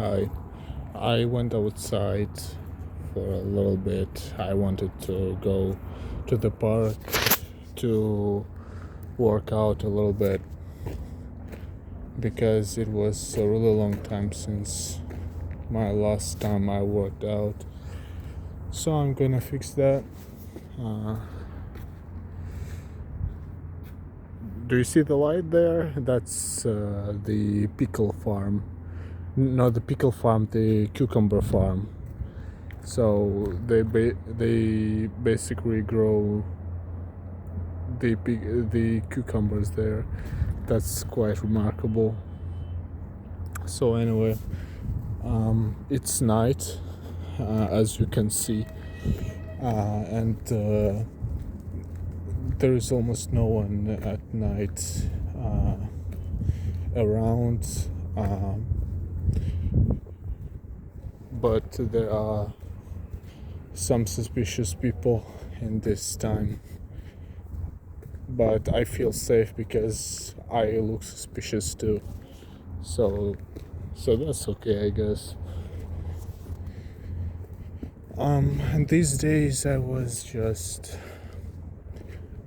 Hi. I went outside for a little bit. I wanted to go to the park to work out a little bit because it was a really long time since my last time I worked out. So I'm gonna fix that. Uh, do you see the light there? That's the pickle farm. Not the pickle farm, the cucumber farm. So they basically grow the cucumbers there. That's quite remarkable. So anyway, it's night, as you can see, and there is almost no one at night around. But there are some suspicious people in this time. But I feel safe because I look suspicious too. So that's okay, I guess. And these days I was just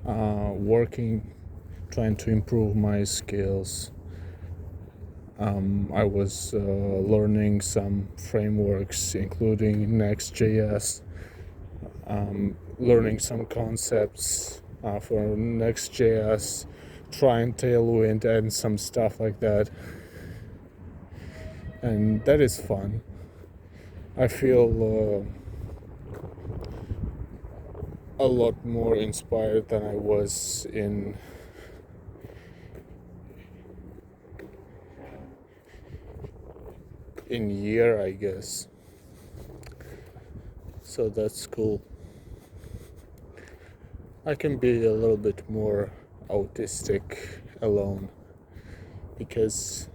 working, trying to improve my skills. I was learning some frameworks, including Next.js, learning some concepts for Next.js, trying Tailwind and some stuff like that. And that is fun. I feel a lot more inspired than I was in year, I guess. So that's cool. I can be a little bit more autistic alone because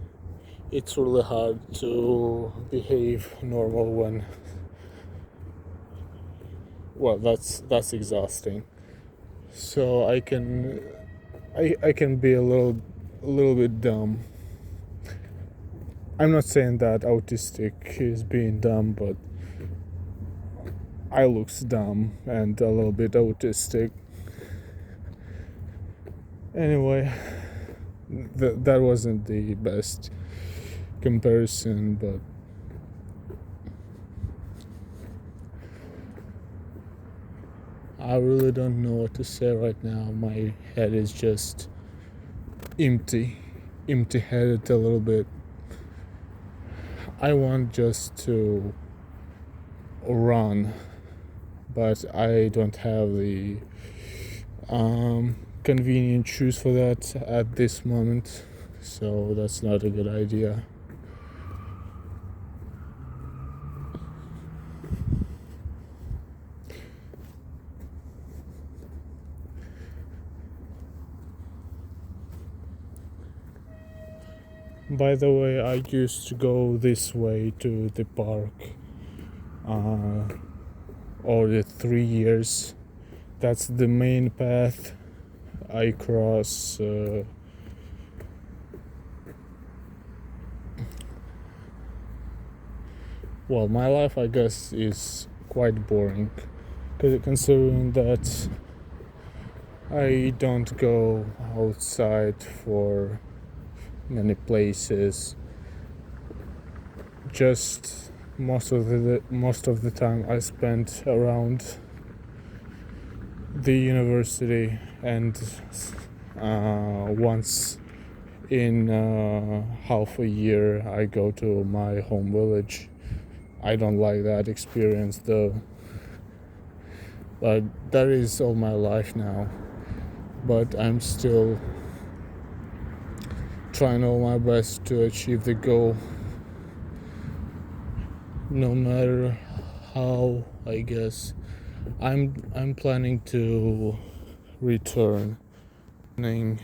it's really hard to behave normal when, well, that's exhausting. So I can be a little bit dumb. I'm not saying that autistic is being dumb, but I looks dumb and a little bit autistic. Anyway, that wasn't the best comparison, but I really don't know what to say right now. My head is just empty-headed a little bit. I want just to run, but I don't have the convenient shoes for that at this moment, so that's not a good idea. By the way, I used to go this way to the park all the 3 years. That's the main path I cross. Well, my life, I guess, is quite boring, considering that I don't go outside for many places. Just most of the time I spent around the university, and once in half a year I go to my home village. I don't like that experience though, but that is all my life now. But I'm still trying all my best to achieve the goal, no matter how, I guess. I'm planning to return learning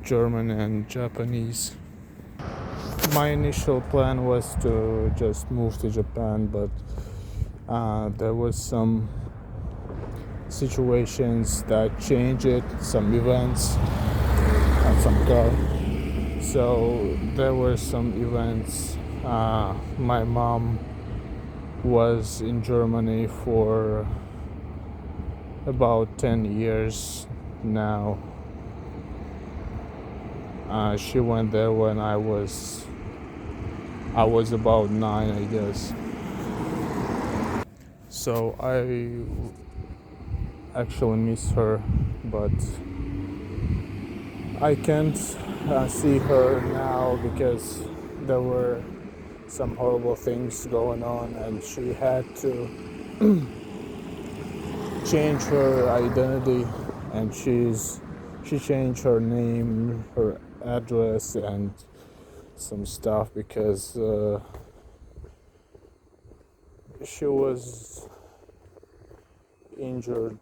German and Japanese. My initial plan was to just move to Japan, but there was some situations that changed it, some events and some car. So there were some events. My mom was in Germany for about 10 years now. She went there when I was about 9, I guess. So I actually miss her, but I can't see her now because there were some horrible things going on, and she had to change her identity, and she changed her name, her address, and some stuff because she was injured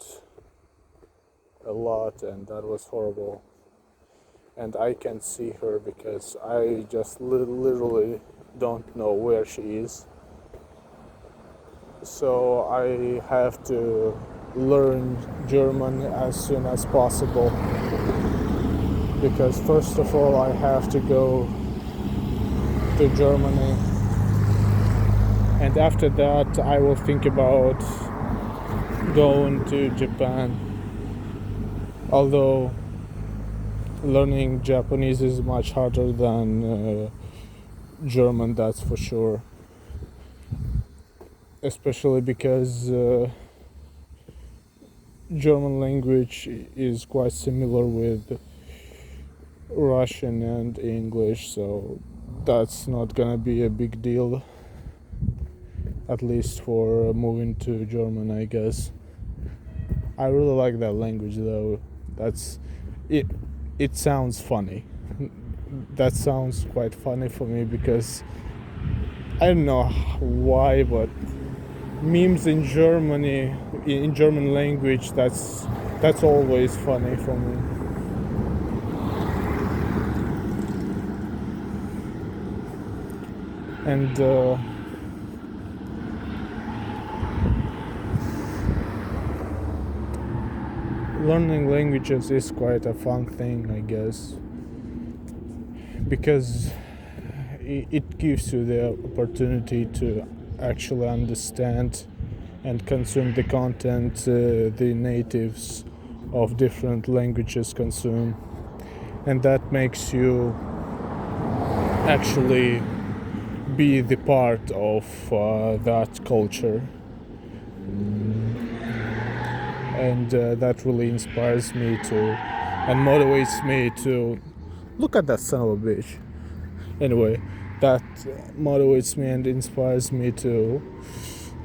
a lot, and that was horrible. And I can't see her because I just literally don't know where she is. So I have to learn German as soon as possible, because first of all I have to go to Germany, and after that I will think about going to Japan. Although learning Japanese is much harder than German, that's for sure. Especially because German language is quite similar with Russian and English, so that's not gonna be a big deal, at least for moving to German, I guess. I really like that language though. That's it. It sounds funny. That sounds quite funny for me because I don't know why, but memes in Germany, in German language, that's always funny for me. And learning languages is quite a fun thing, I guess, because it gives you the opportunity to actually understand and consume the content the natives of different languages consume, and that makes you actually be the part of that culture. And that really inspires me to, and motivates me to, look at that son of a bitch. Anyway, that motivates me and inspires me to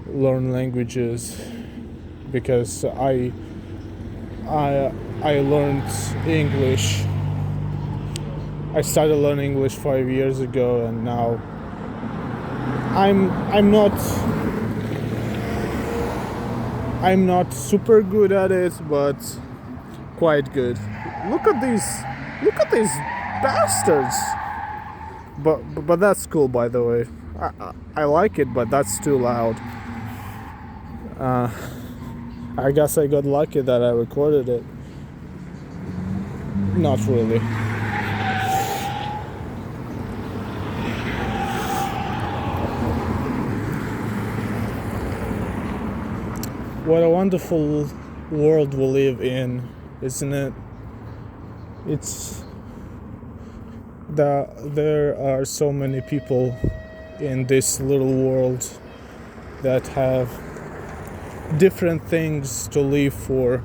learn languages, because I learned English. I started learning English 5 years ago, and now I'm not super good at it, but quite good. Look at these bastards. But that's cool, by the way. I like it, but that's too loud. I guess I got lucky that I recorded it. Not really. What a wonderful world we live in, isn't it? It's that there are so many people in this little world that have different things to live for,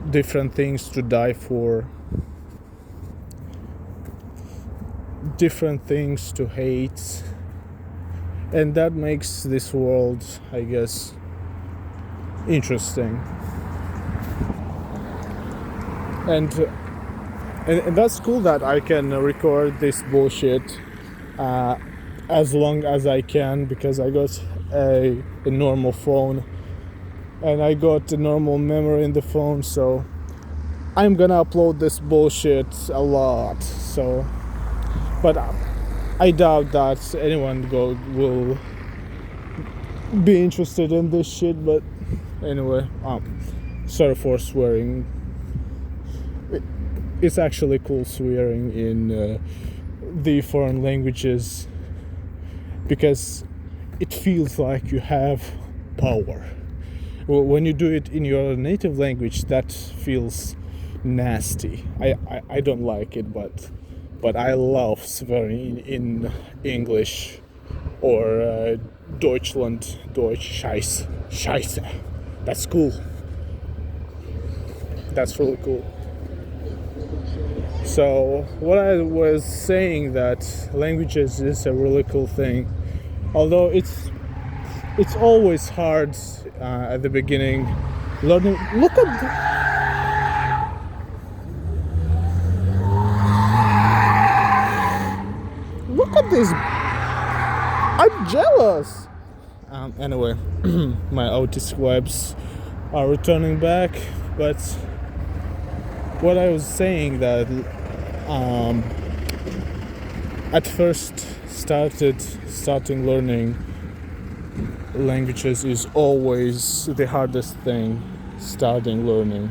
different things to die for, different things to hate, and that makes this world, I guess, interesting. And that's cool that I can record this bullshit as long as I can, because I got a normal phone and I got a normal memory in the phone, so I'm gonna upload this bullshit a lot. So, but I doubt that anyone will be interested in this shit. But anyway, sorry for swearing. It's actually cool swearing in the foreign languages because it feels like you have power. When you do it in your native language, that feels nasty. I don't like it, but I love swearing in English or Deutschland, Deutsch, Scheiße. That's cool. That's really cool. So what I was saying, that languages is a really cool thing, although it's always hard at the beginning learning. Look at this. I'm jealous. Anyway, my autistic vibes are returning back, but what I was saying, that at first starting learning languages is always the hardest thing, starting learning.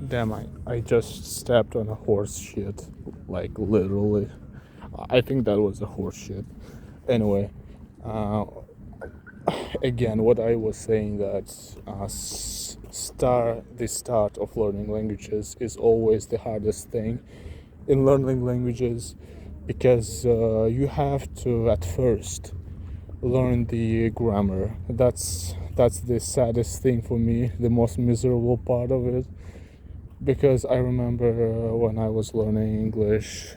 Damn, I just stepped on a horse shit, like literally. I think that was a horse shit. Anyway, again, what I was saying, that the start of learning languages is always the hardest thing in learning languages, because you have to at first learn the grammar. That's the saddest thing for me, the most miserable part of it, because I remember when I was learning English,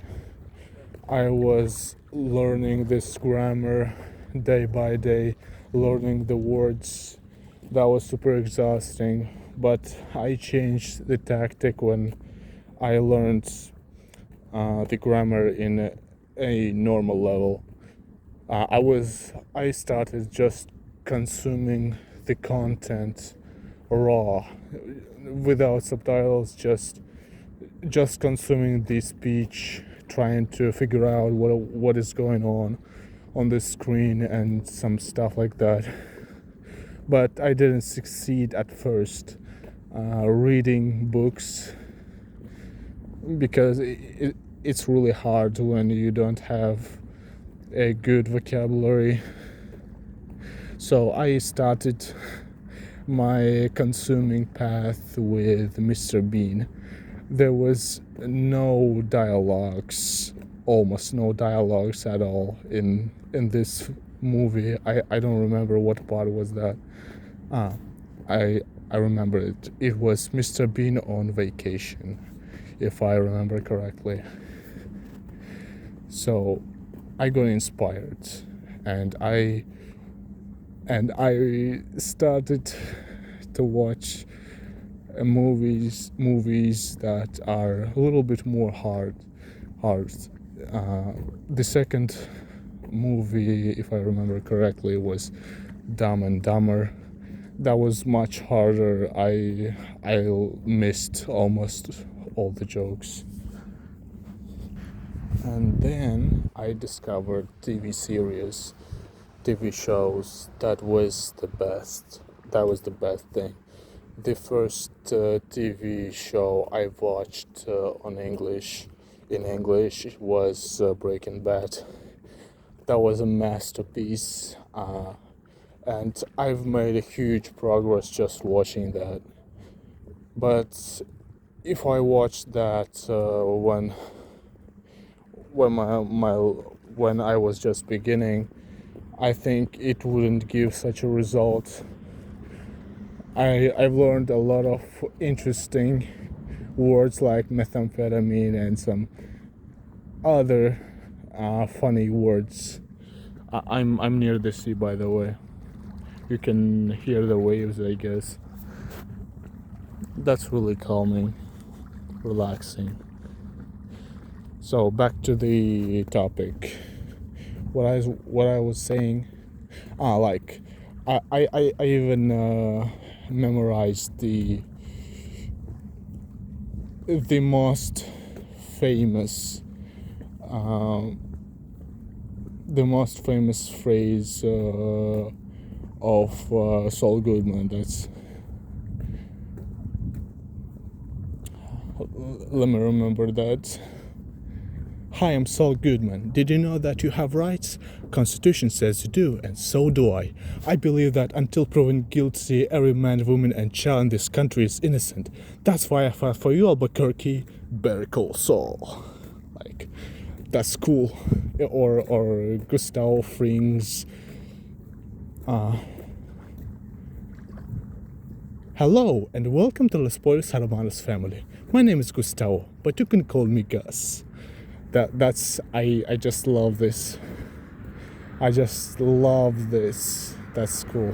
I was learning this grammar day by day, learning the words. That was super exhausting, but I changed the tactic when I learned the grammar in a normal level. I started just consuming the content raw, without subtitles, just consuming the speech, trying to figure out what is going on the screen and some stuff like that. But I didn't succeed at first reading books, because it's really hard when you don't have a good vocabulary. So I started my consuming path with Mr. Bean. There was no dialogues, almost no dialogues at all in this movie. I don't remember what part was that. I remember it. It was Mr. Bean on vacation, if I remember correctly. So I got inspired, and I started to watch movies that are a little bit more hard. The second movie, if I remember correctly, was Dumb and Dumber. That was much harder. I missed almost all the jokes. And then I discovered TV shows. That was the best thing. The first TV show I watched in English was Breaking Bad. That was a masterpiece, and I've made a huge progress just watching that. But if I watched that when I was just beginning, I think it wouldn't give such a result. I've learned a lot of interesting words like methamphetamine and some other funny words. I'm near the sea, by the way. You can hear the waves, I guess. That's really calming, relaxing. So back to the topic. What I was saying, like I even memorized the most famous phrase of Saul Goodman. That's, let me remember that. Hi, I'm Saul Goodman. Did you know that you have rights? Constitution says you do, and so do I. I believe that until proven guilty, every man, woman, and child in this country is innocent. That's why I fight for you, Albuquerque. Better call Saul. Like, that's cool. Or Gustavo Frings. Hello, and welcome to Los Pollos Hermanos family. My name is Gustavo, but you can call me Gus. I just love this. I just love this. That's cool.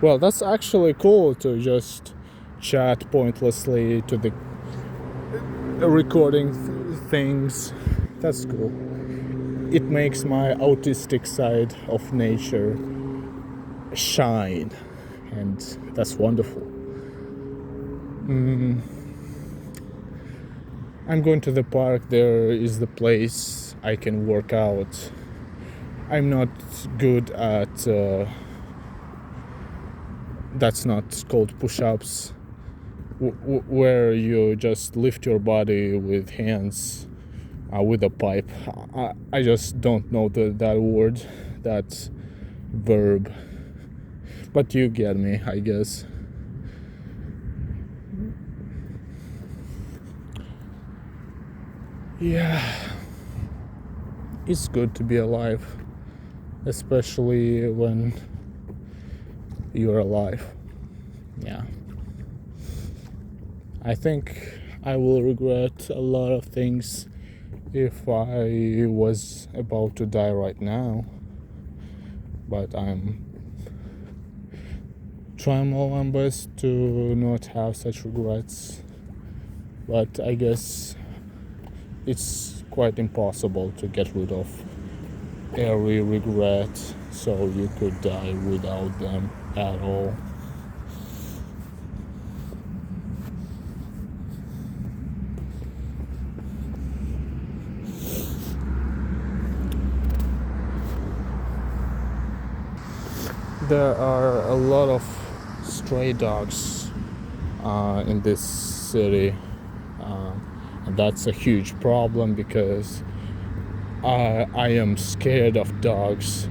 Well, that's actually cool to just chat pointlessly to the recording things. That's cool. It makes my autistic side of nature shine, and that's wonderful. I'm going to the park. There is the place I can work out. I'm not good at that's not called push-ups, where you just lift your body with hands with a pipe. I just don't know that word, that verb, but you get me, I guess. Yeah, it's good to be alive, especially when you're alive. Yeah, I think I will regret a lot of things if I was about to die right now, but I'm trying my best to not have such regrets. But I guess it's quite impossible to get rid of every regret, so you could die without them at all. There are a lot of stray dogs in this city, and that's a huge problem because I am scared of dogs.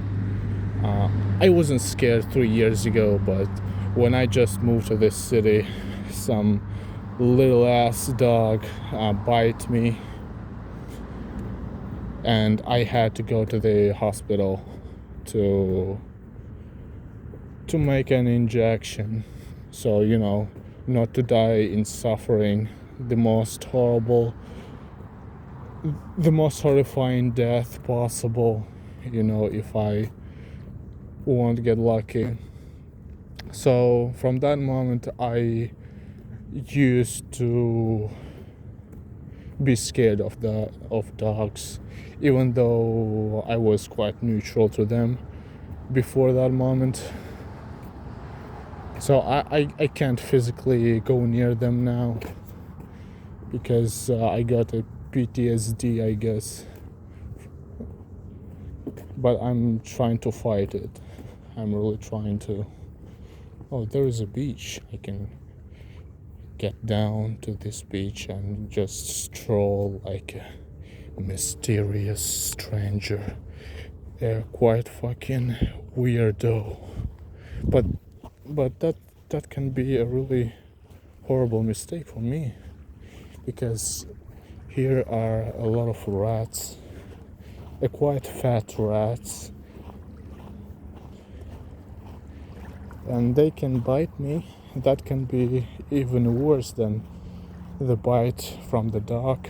I wasn't scared 3 years ago, but when I just moved to this city, some little ass dog bite me, and I had to go to the hospital to make an injection, so not to die in suffering, the most horrifying death possible, if I won't get lucky. So from that moment I used to be scared of dogs, even though I was quite neutral to them before that moment. So I can't physically go near them now because I got a PTSD, I guess. But I'm trying to fight it. I'm really trying to. Oh, there is a beach. I can get down to this beach and just stroll like a mysterious stranger. They're quite fucking weirdo. But that can be a really horrible mistake for me, because here are a lot of rats, quite fat rats, and they can bite me. That can be even worse than the bite from the dog.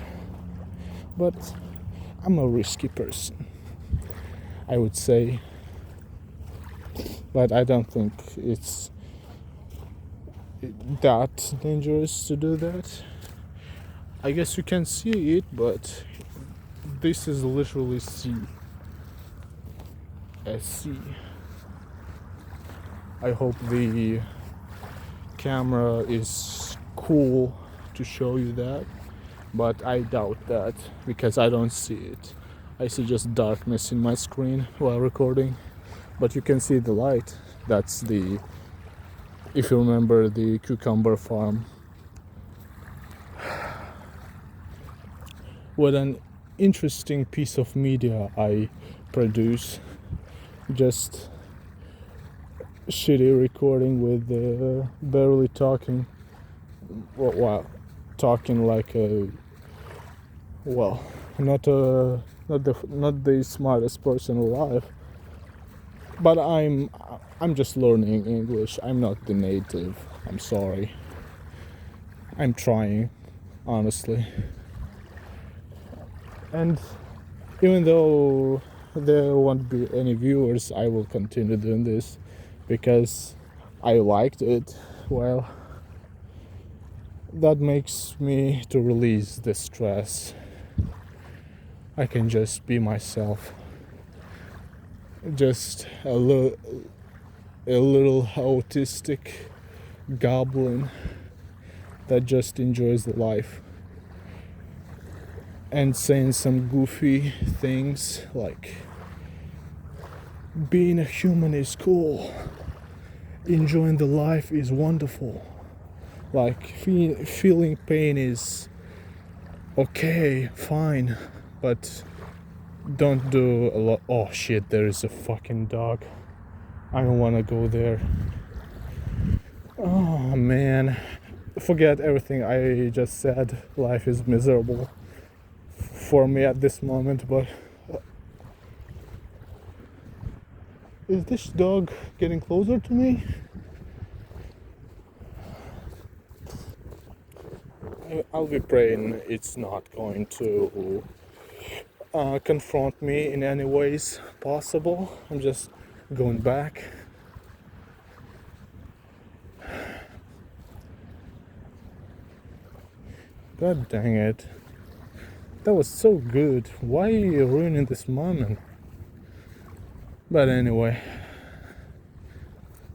But I'm a risky person, I would say. But I don't think it's that dangerous to do that. I guess you can see it, but this is literally sea. A sea. I hope the camera is cool to show you that, but I doubt that because I don't see it. I see just darkness in my screen while recording, but you can see the light. That's if you remember the cucumber farm. what an interesting piece of media I produce. Just shitty recording with barely talking. Well, talking like a not the smartest person alive. But I'm just learning English. I'm not the native. I'm sorry. I'm trying, honestly. And even though there won't be any viewers, I will continue doing this because I liked it. Well, that makes me to release the stress. I can just be myself. Just a little autistic goblin that just enjoys life and saying some goofy things like being a human is cool, enjoying the life is wonderful, like feeling pain is okay, fine, but don't do a lot. Oh shit, there is a fucking dog. I don't want to go there. Oh man, forget everything I just said. Life is miserable for me at this moment, but is this dog getting closer to me? I'll be praying it's not going to confront me in any ways possible. I'm just going back. God dang it. That was so good. Why are you ruining this moment? But anyway,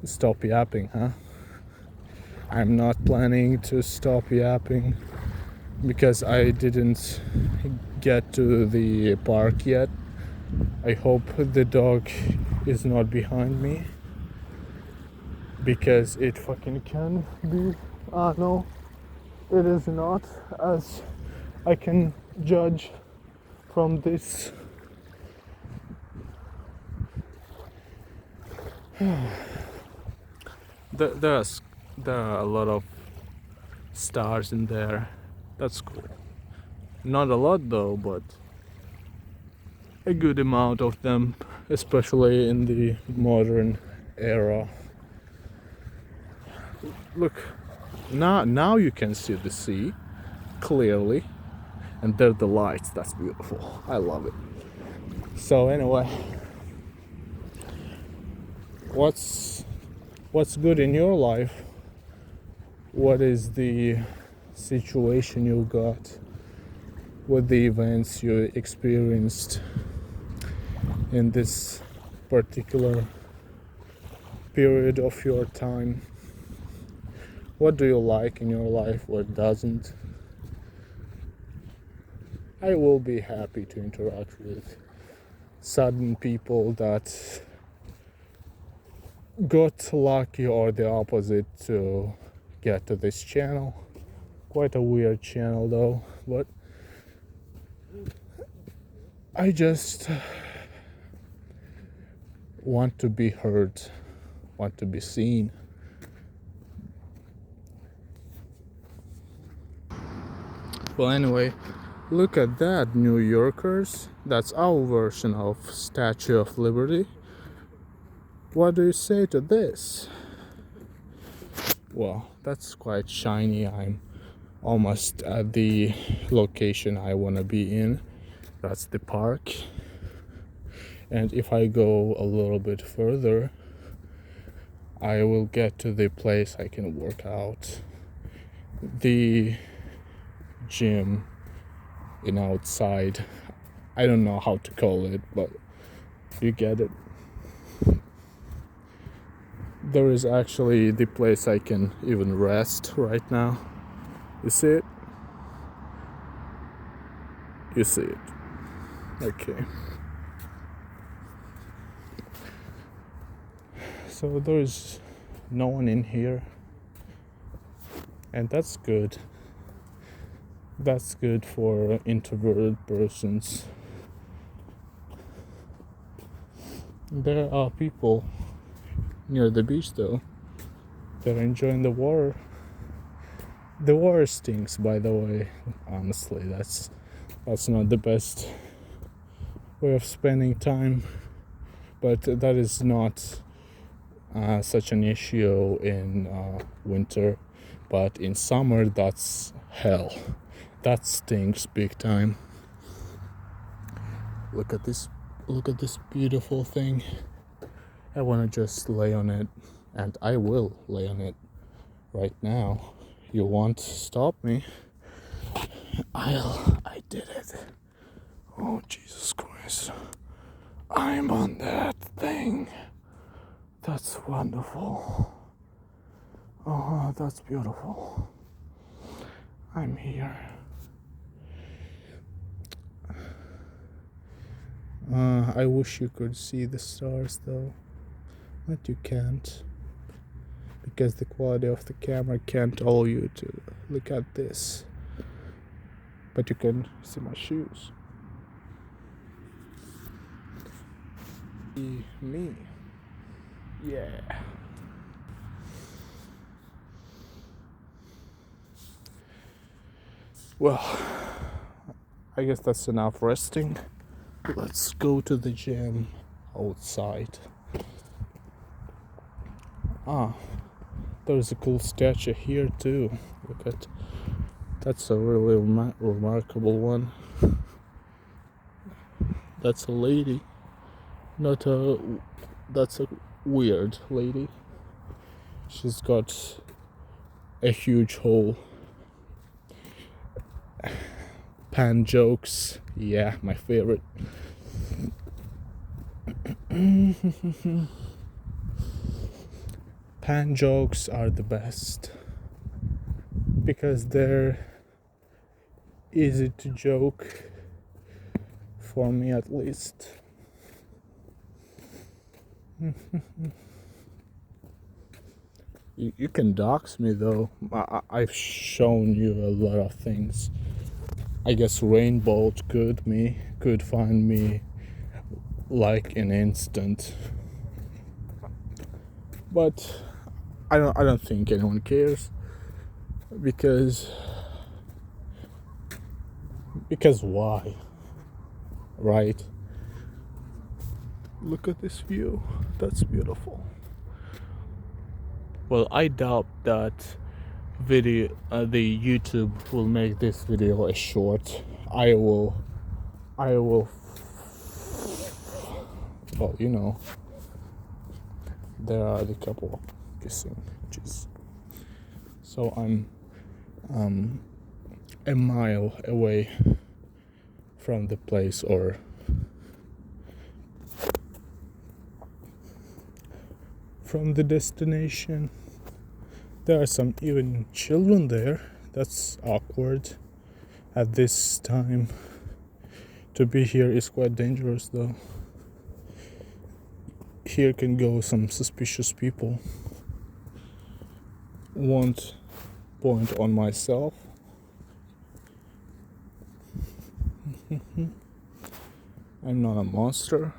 stop yapping, huh? I'm not planning to stop yapping because I didn't get to the park yet. I hope the dog is not behind me because it fucking can be. No, it is not, as I can judge from this. There are a lot of stars in there. That's cool. Not a lot though, but a good amount of them, especially in the modern era. Look, now you can see the sea clearly, and there are the lights. That's beautiful. I love it. So anyway, what's good in your life? What is the situation you got? What the events you experienced in this particular period of your time? What do you like in your life? What doesn't? I will be happy to interact with sudden people that got lucky or the opposite to get to this channel. Quite a weird channel though, but I just want to be heard, want to be seen. Well, anyway, look at that, New Yorkers. That's our version of Statue of Liberty. What do you say to this? Well, that's quite shiny. I'm almost at the location I want to be in. That's the park. And if I go a little bit further, I will get to the place I can work out. The gym in outside. I don't know how to call it, but you get it. There is actually the place I can even rest right now. You see it? You see it. Okay. So there is no one in here, and that's good. That's good for introverted persons. There are people near the beach though. They're enjoying the water. The water stinks, by the way. Honestly, that's not the best way of spending time. But that is not such an issue in winter. But in summer, that's hell. That stinks big time. Look at this beautiful thing. I want to just lay on it, and I will lay on it right now. You won't stop me. I did it. Oh, Jesus Christ. I'm on that thing. That's wonderful. Oh, that's beautiful. I'm here. I wish you could see the stars though, but you can't, because the quality of the camera can't allow you to look at this. But you can see my shoes. Me. Yeah. Well, I guess that's enough resting. Let's go to the gym outside. There's a cool statue here too. Look at, that's a really remarkable one. That's a lady, not a. That's a weird lady. She's got a huge hole. Pan jokes, yeah, my favorite. Pan jokes are the best because they're easy to joke, for me at least. You can dox me though. I've shown you a lot of things. I guess Rainbow could find me like an instant, but I don't think anyone cares because why, right? Look at this view. That's beautiful. Well, I doubt that the YouTube will make this video a short. I will well, you know, there are the couple kissing. Jeez. So I'm a mile away from the place, or from the destination. There are some even children there. That's awkward at this time. To be here is quite dangerous though. Here can go some suspicious people. Won't point on myself. I'm not a monster.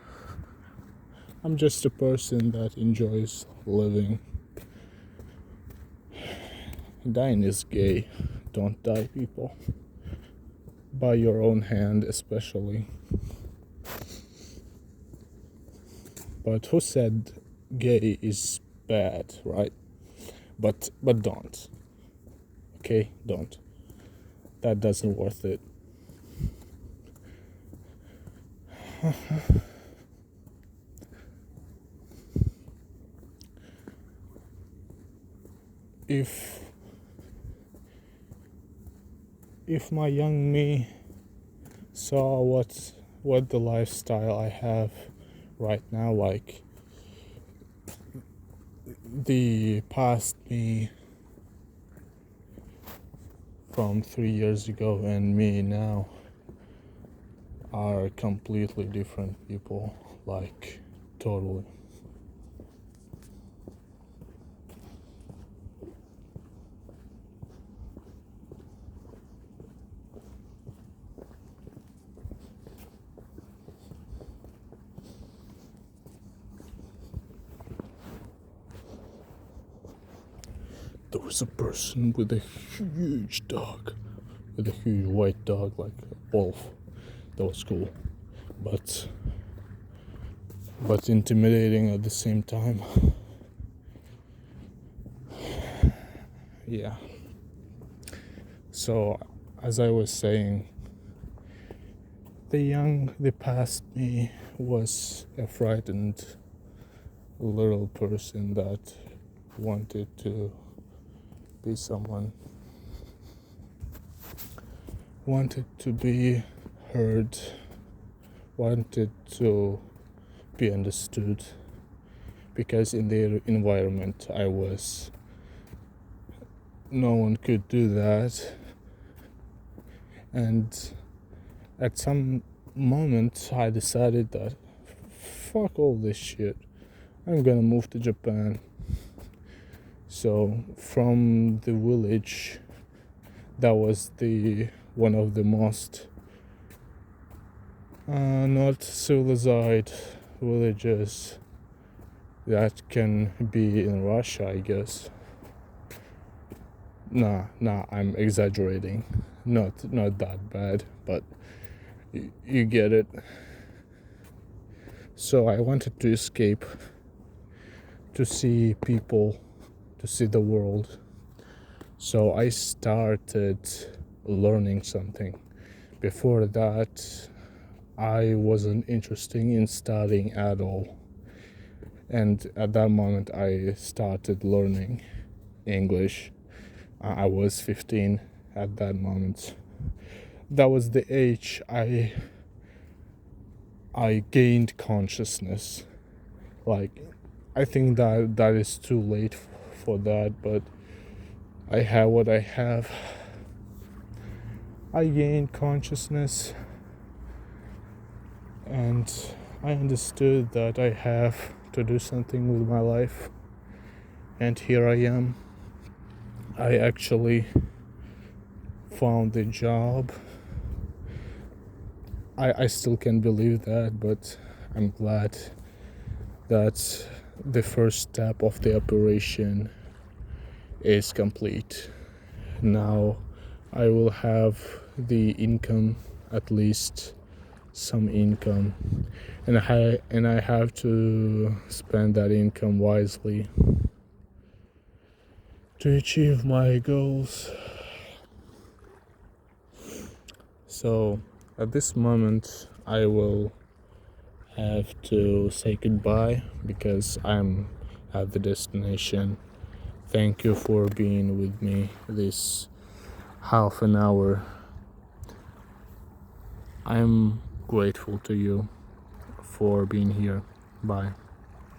I'm just a person that enjoys living. Dying is gay. Don't die, people. By your own hand, especially. But who said gay is bad, right? But don't. Okay, don't. That doesn't worth it. If my young me saw what the lifestyle I have right now, like the past me from 3 years ago and me now are completely different people, like totally. there was a person with a huge dog, with a huge white dog like a wolf. That was cool, but intimidating at the same time. Yeah. So, as I was saying, the past me was a frightened little person that wanted to be someone, wanted to be heard, wanted to be understood, because in the environment I was, no one could do that. And at some moment I decided that fuck all this shit, I'm gonna move to Japan. So from the village that was the one of the most not civilized villages that can be in Russia, I guess. Nah, I'm exaggerating. Not that bad, but you get it. So I wanted to escape, to see people, to see the world. So I started learning something. Before that, I wasn't interested in studying at all. And at that moment, I started learning English. I was 15 at that moment. That was the age I gained consciousness. Like, I think that is too late for that, but I have what I have. I gained consciousness, and I understood that I have to do something with my life, and here I am. I actually found a job. I still can't believe that, but I'm glad that the first step of the operation is complete. Now I will have the income, at least some income, and I have to spend that income wisely to achieve my goals. So at this moment I will have to say goodbye because I'm at the destination. Thank you for being with me this half an hour. I'm grateful to you for being here. Bye.